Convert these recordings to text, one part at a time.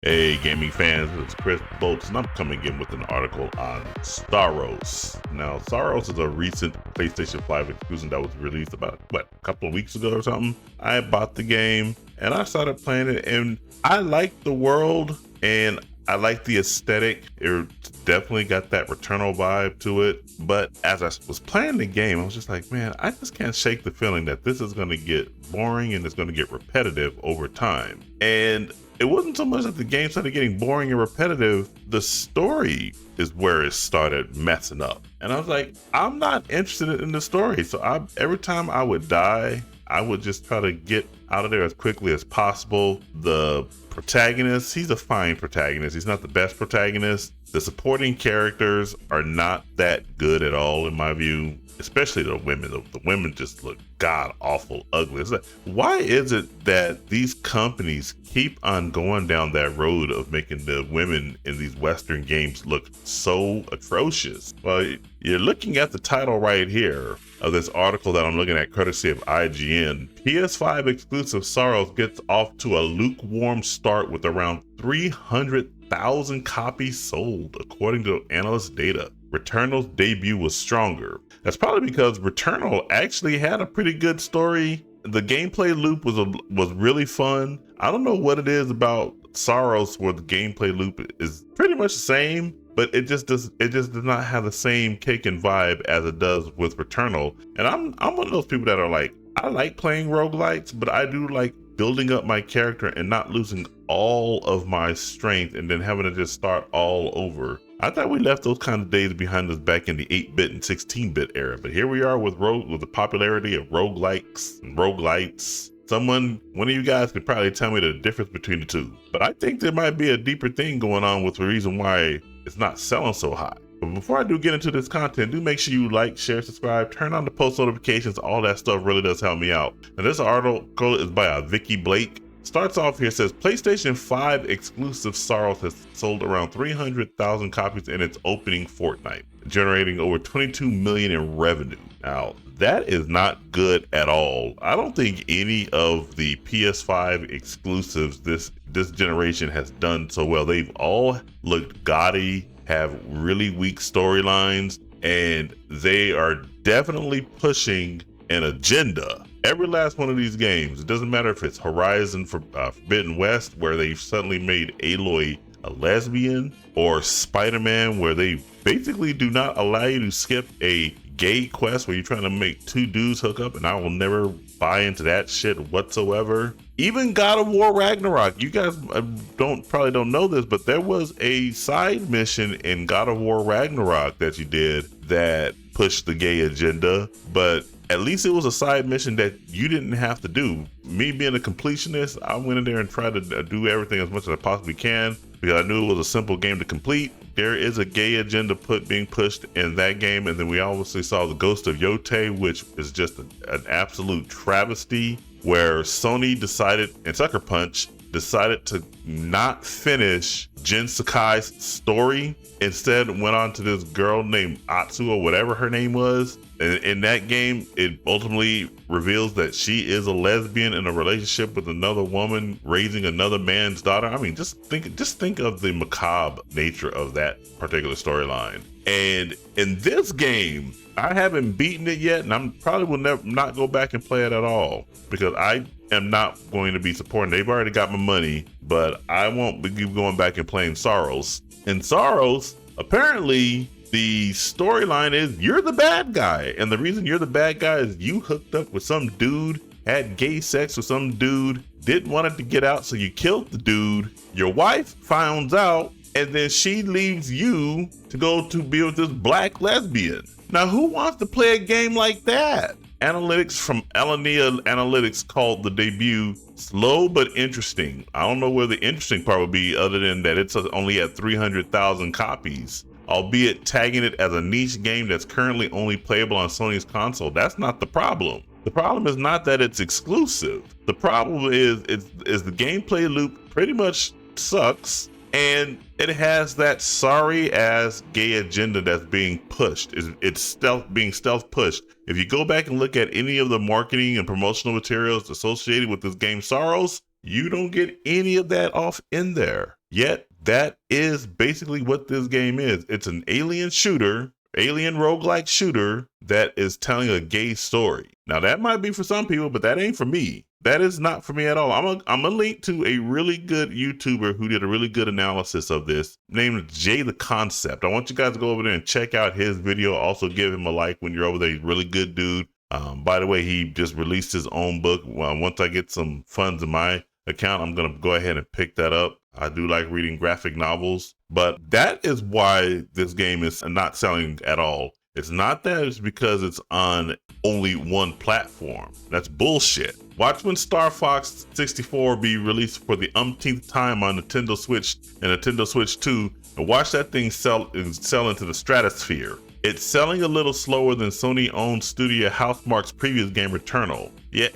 Hey, gaming fans, it's Chris Bolts, and I'm coming in with an article on Saros. Now, Saros is a recent PlayStation 5 exclusive that was released about, a couple of weeks ago or something. I bought the game, and I started playing it, and I like the world, and I like the aesthetic. It definitely got that Returnal vibe to it, but as I was playing the game, I was just like, man, I just can't shake the feeling that this is going to get boring and it's going to get repetitive over time. And it wasn't so much that the game started getting boring and repetitive, the story is where it started messing up. And I was like, I'm not interested in the story. So every time I would die, I would just try to get out of there as quickly as possible. The protagonist, he's a fine protagonist. He's not the best protagonist. The supporting characters are not that good at all in my view, especially the women. The women just look god awful ugly. It's like, why is it that these companies keep on going down that road of making the women in these Western games look so atrocious? Well, you're looking at the title right here of this article that I'm looking at, courtesy of IGN. PS5 exclusive Saros gets off to a lukewarm start with around 300,000 copies sold, according to analyst data. Returnal's debut was stronger. That's probably because Returnal actually had a pretty good story. The gameplay loop was really fun. I don't know what it is about Saros where the gameplay loop is pretty much the same, but it just does not have the same cake and vibe as it does with Returnal. And I'm one of those people that are like, I like playing roguelites, but I do like building up my character and not losing all of my strength and then having to just start all over. I thought we left those kind of days behind us back in the 8-bit and 16-bit era, but here we are with the popularity of roguelikes and roguelites. One of you guys could probably tell me the difference between the two. But I think there might be a deeper thing going on with the reason why it's not selling so hot. But before I do get into this content, do make sure you like, share, subscribe, turn on the post notifications. All that stuff really does help me out. Now, this article is by Vicky Blake. Starts off here, says PlayStation 5 exclusive Saros has sold around 300,000 copies in its opening fortnight, generating over 22 million in revenue. Now, that is not good at all. I don't think any of the PS5 exclusives this generation has done so well. They've all looked gaudy, have really weak storylines, and they are definitely pushing an agenda. Every last one of these games, it doesn't matter if it's Horizon Forbidden West, where they've suddenly made Aloy a lesbian, or Spider-Man, where they basically do not allow you to skip a gay quest where you're trying to make two dudes hook up, and I will never buy into that shit whatsoever. Even God of War Ragnarok, you guys probably don't know this, but there was a side mission in God of War Ragnarok that you did that pushed the gay agenda, but at least it was a side mission that you didn't have to do. Me being a completionist, I went in there and tried to do everything as much as I possibly can because I knew it was a simple game to complete. There is a gay agenda being pushed in that game, and then we obviously saw the Ghost of Yote, which is just an absolute travesty, where Sony decided, and Sucker Punch decided to not finish Jin Sakai's story. Instead, went on to this girl named Atsu or whatever her name was. And in that game, it ultimately reveals that she is a lesbian in a relationship with another woman, raising another man's daughter. I mean, just think of the macabre nature of that particular storyline. And in this game, I haven't beaten it yet, and I'm probably will not go back and play it at all because I am not going to be supporting. They've already got my money, but I won't be going back and playing Saros. In Saros, apparently the storyline is you're the bad guy, and the reason you're the bad guy is you hooked up with some dude, had gay sex with some dude, didn't want it to get out, so you killed the dude. Your wife finds out, and then she leaves you to go to be with this black lesbian. Now, who wants to play a game like that? Analytics from Alinea Analytics called the debut slow but interesting. I don't know where the interesting part would be other than that it's only at 300,000 copies, albeit tagging it as a niche game that's currently only playable on Sony's console. That's not the problem. The problem is not that it's exclusive. The problem is the gameplay loop pretty much sucks, and it has that sorry ass gay agenda that's being pushed. It's being stealth pushed. If you go back and look at any of the marketing and promotional materials associated with this game Saros, you don't get any of that off in there. Yet that is basically what this game is. It's an alien shooter, alien roguelike shooter that is telling a gay story. Now that might be for some people, but that ain't for me. That is not for me at all. I'm gonna link to a really good YouTuber who did a really good analysis of this, named Jay the Concept. I want you guys to go over there and check out his video. Also give him a like when you're over there. He's a really good dude. By the way, he just released his own book. Once I get some funds in my account, I'm gonna go ahead and pick that up. I do like reading graphic novels, but that is why this game is not selling at all. It's not that, it's because it's on only one platform. That's bullshit. Watch when Star Fox 64 be released for the umpteenth time on Nintendo Switch and Nintendo Switch 2, and watch that thing sell into the stratosphere. It's selling a little slower than Sony-owned studio Housemarque's previous game Returnal. Yeah,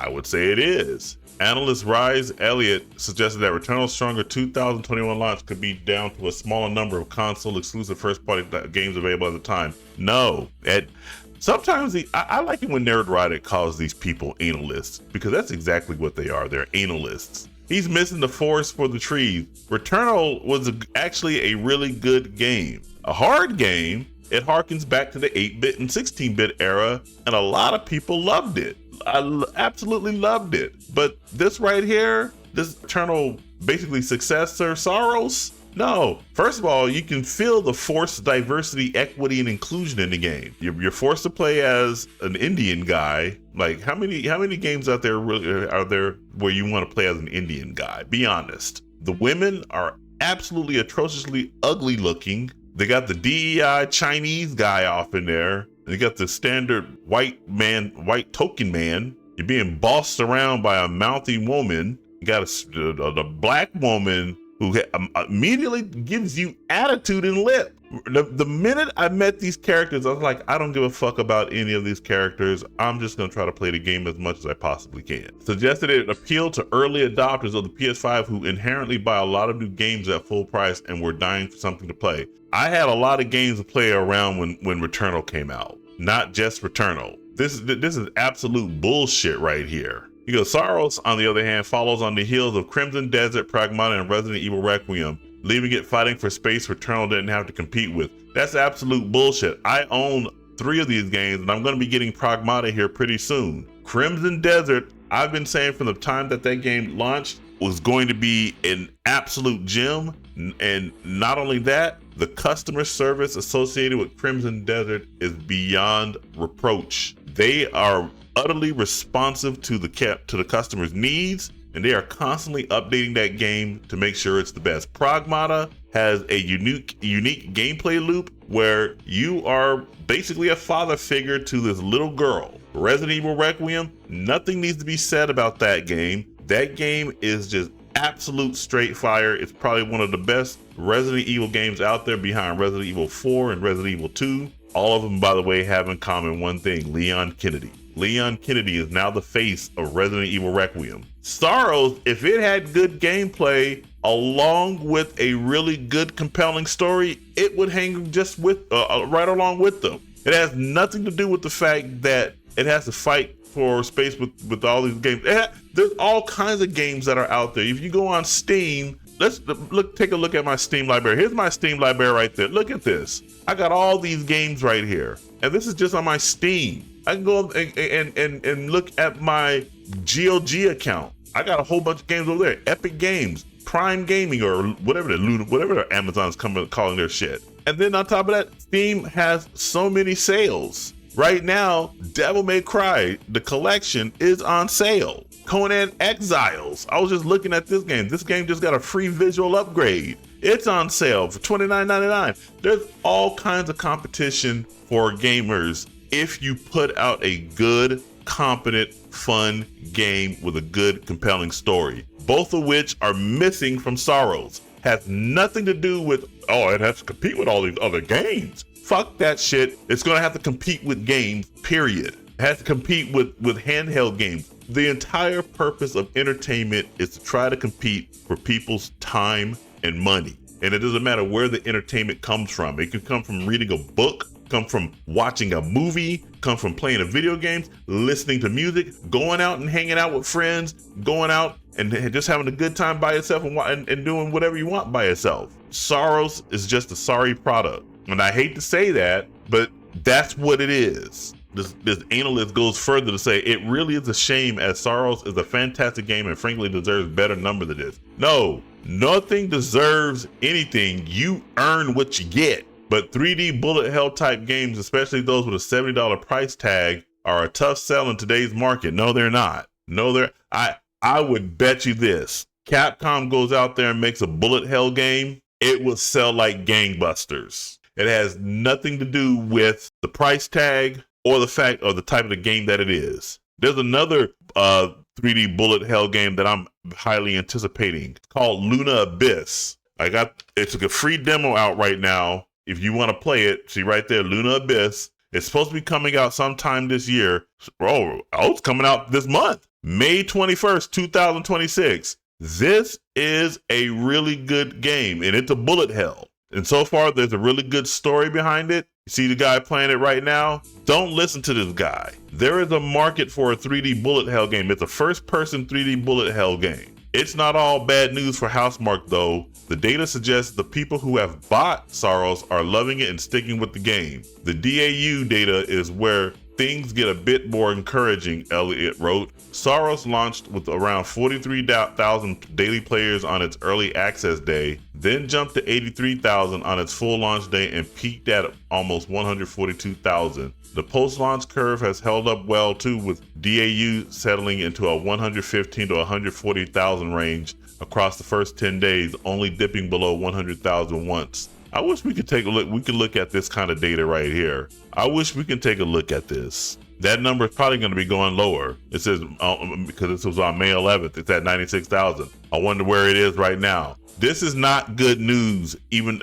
I would say it is. Analyst Rise Elliott suggested that Returnal's stronger 2021 launch could be down to a smaller number of console-exclusive first-party games available at the time. No, sometimes I like it when Nerdrotic calls these people analists, because that's exactly what they are. They're analists. He's missing the forest for the trees. Returnal was actually a really good game, a hard game. It harkens back to the 8-bit and 16-bit era, and a lot of people loved it. I absolutely loved it. But this right here, this Returnal basically successor, Saros, no. First of all, you can feel the forced diversity, equity, and inclusion in the game. You're forced to play as an Indian guy. Like, how many games out there really are there where you want to play as an Indian guy? Be honest. The women are absolutely atrociously ugly looking. They got the DEI Chinese guy off in there. And you got the standard white token man. You're being bossed around by a mouthy woman. You got a black woman who immediately gives you attitude and lip. The minute I met these characters, I was like, I don't give a fuck about any of these characters. I'm just gonna try to play the game as much as I possibly can. Suggested it appealed to early adopters of the PS5 who inherently buy a lot of new games at full price and were dying for something to play. I had a lot of games to play around when Returnal came out, not just Returnal. This is absolute bullshit right here. You go, Saros, on the other hand, follows on the heels of Crimson Desert, Pragmata, and Resident Evil Requiem, leaving it fighting for space Returnal didn't have to compete with. That's absolute bullshit. I own 3 of these games, and I'm going to be getting Pragmata here pretty soon. Crimson Desert, I've been saying from the time that game launched, was going to be an absolute gem. And not only that, the customer service associated with Crimson Desert is beyond reproach. They are utterly responsive to the customer's needs, and they are constantly updating that game to make sure it's the best. Pragmata has a unique gameplay loop where you are basically a father figure to this little girl. Resident Evil Requiem, nothing needs to be said about that game. That game is just absolute straight fire. It's probably one of the best Resident Evil games out there, behind Resident Evil 4 and Resident Evil 2. All of them, by the way, have in common one thing: Leon Kennedy. Leon Kennedy is now the face of Resident Evil Requiem. Saros, if it had good gameplay along with a really good compelling story, it would hang just with right along with them. It has nothing to do with the fact that it has to fight for space with all these games. There's all kinds of games that are out there. If you go on Steam, take a look at my Steam library. Here's my Steam library right there. Look at this. I got all these games right here, and this is just on my Steam. I can go and look at my GOG account. I got a whole bunch of games over there. Epic Games, Prime Gaming, or whatever Amazon's calling their shit. And then on top of that, Steam has so many sales. Right now, Devil May Cry, the collection, is on sale. Conan Exiles. I was just looking at this game. This game just got a free visual upgrade. It's on sale for $29.99. There's all kinds of competition for gamers if you put out a good, competent, fun game with a good, compelling story. Both of which are missing from Saros. Has nothing to do with, it has to compete with all these other games. Fuck that shit. It's gonna have to compete with games, period. It has to compete with handheld games. The entire purpose of entertainment is to try to compete for people's time and money. And it doesn't matter where the entertainment comes from. It can come from reading a book, come from watching a movie, come from playing a video game, listening to music, going out and hanging out with friends, going out and just having a good time by yourself and doing whatever you want by yourself. Saros is just a sorry product. And I hate to say that, but that's what it is. This analyst goes further to say it really is a shame, as Saros is a fantastic game and frankly deserves better number than this. No, nothing deserves anything. You earn what you get. But 3D bullet hell type games, especially those with a $70 price tag, are a tough sell in today's market. No, they're not. No, I would bet you this. Capcom goes out there and makes a bullet hell game, it will sell like gangbusters. It has nothing to do with the price tag or the fact or the type of the game that it is. There's another 3D bullet hell game that I'm highly anticipating. It's called Luna Abyss. It's a free demo out right now. If you want to play it, see right there, Luna Abyss. It's supposed to be coming out sometime this year. Oh, it's coming out this month, May 21st, 2026. This is a really good game, and it's a bullet hell. And so far, there's a really good story behind it. You see the guy playing it right now? Don't listen to this guy. There is a market for a 3D bullet hell game. It's a first-person 3D bullet hell game. It's not all bad news for Housemarque, though. The data suggests the people who have bought Saros are loving it and sticking with the game. The DAU data is where things get a bit more encouraging, Elliott wrote. Saros launched with around 43,000 daily players on its early access day, then jumped to 83,000 on its full launch day and peaked at almost 142,000. The post-launch curve has held up well too, with DAU settling into a 115 to 140,000 range across the first 10 days, only dipping below 100,000 once. I wish we could take a look. We could look at this kind of data right here. I wish we could take a look at this. That number is probably going to be going lower. It says, because this was on May 11th, it's at 96,000. I wonder where it is right now. This is not good news, even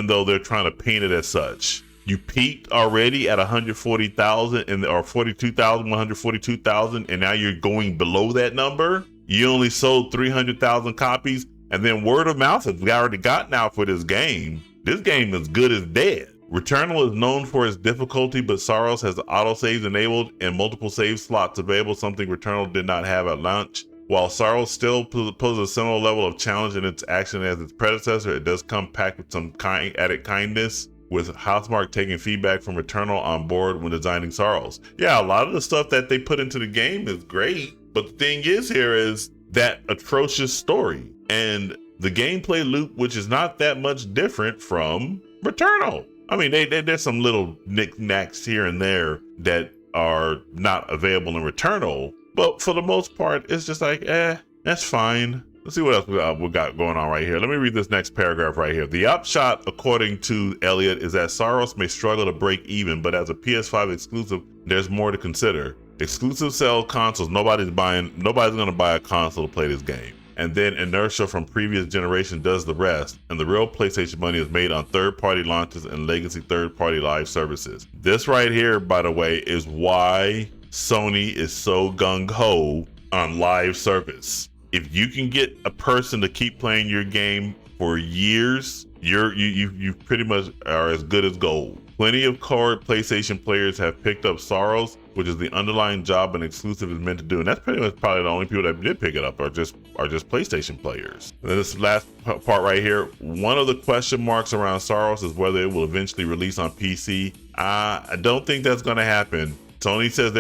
though they're trying to paint it as such. You peaked already at 140,000 or 42,000, 142,000, and now you're going below that number. You only sold 300,000 copies, and then word of mouth has already gotten out for this game. This game is good as dead. Returnal is known for its difficulty, but Saros has autosaves enabled and multiple save slots available, something Returnal did not have at launch. While Saros still poses a similar level of challenge in its action as its predecessor, it does come packed with some added kindness, with Housemarque taking feedback from Returnal on board when designing Saros. Yeah, a lot of the stuff that they put into the game is great, but the thing is here is that atrocious story and the gameplay loop, which is not that much different from Returnal. I mean, there's some little knickknacks here and there that are not available in Returnal, but for the most part, it's just like, that's fine. Let's see what else we got going on right here. Let me read this next paragraph right here. The upshot, according to Elliott, is that Saros may struggle to break even, but as a PS5 exclusive, there's more to consider. Exclusive sell consoles. Nobody's going to buy a console to play this game. And then inertia from previous generation does the rest, and the real PlayStation money is made on third-party launches and legacy third-party live services. This right here, by the way, is why Sony is so gung-ho on live service. If you can get a person to keep playing your game for years, you pretty much are as good as gold. Plenty of core PlayStation players have picked up Saros, which is the underlying job an exclusive is meant to do. And that's pretty much probably the only people that did pick it up are just PlayStation players. And then this last part right here, one of the question marks around Saros is whether it will eventually release on PC. I don't think that's going to happen. Sony says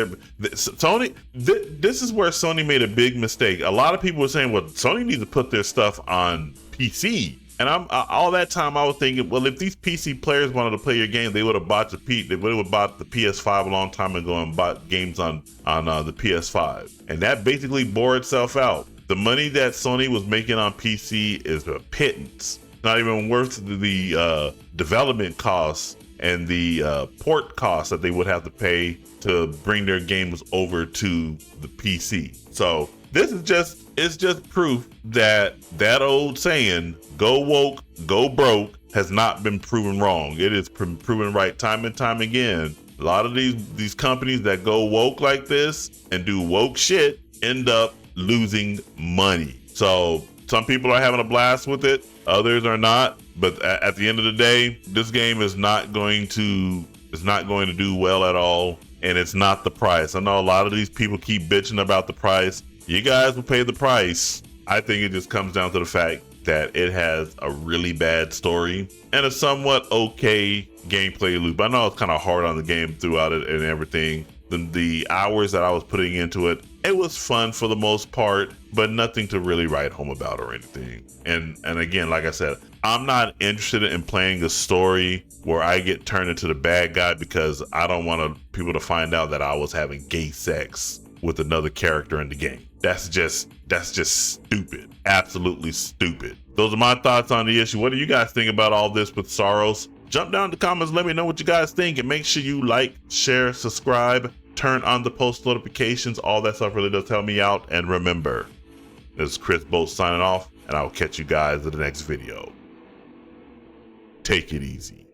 this is where Sony made a big mistake. A lot of people were saying, well, Sony needs to put their stuff on PC. And all that time I was thinking, well, if these PC players wanted to play your game, they would have bought the PS5 a long time ago and bought games on the PS5. And that basically bore itself out. The money that Sony was making on PC is a pittance. Not even worth the development costs and the port costs that they would have to pay to bring their games over to the PC. So this is just proof that old saying, go woke, go broke, has not been proven wrong. It is proven right time and time again. A lot of these companies that go woke like this and do woke shit end up losing money. So some people are having a blast with it, others are not. But at the end of the day, this game is not going to do well at all, and it's not the price. I know a lot of these people keep bitching about the price. You guys will pay the price. I think it just comes down to the fact that it has a really bad story and a somewhat okay gameplay loop. I know it's kind of hard on the game throughout it and everything. The hours that I was putting into it, it was fun for the most part, but nothing to really write home about or anything. And again, like I said, I'm not interested in playing a story where I get turned into the bad guy because I don't want people to find out that I was having gay sex with another character in the game. That's just stupid. Absolutely stupid. Those are my thoughts on the issue. What do you guys think about all this with Saros? Jump down in the comments, let me know what you guys think, and make sure you like, share, subscribe, turn on the post notifications. All that stuff really does help me out. And remember, this is Chris Bolt signing off, and I'll catch you guys in the next video. Take it easy.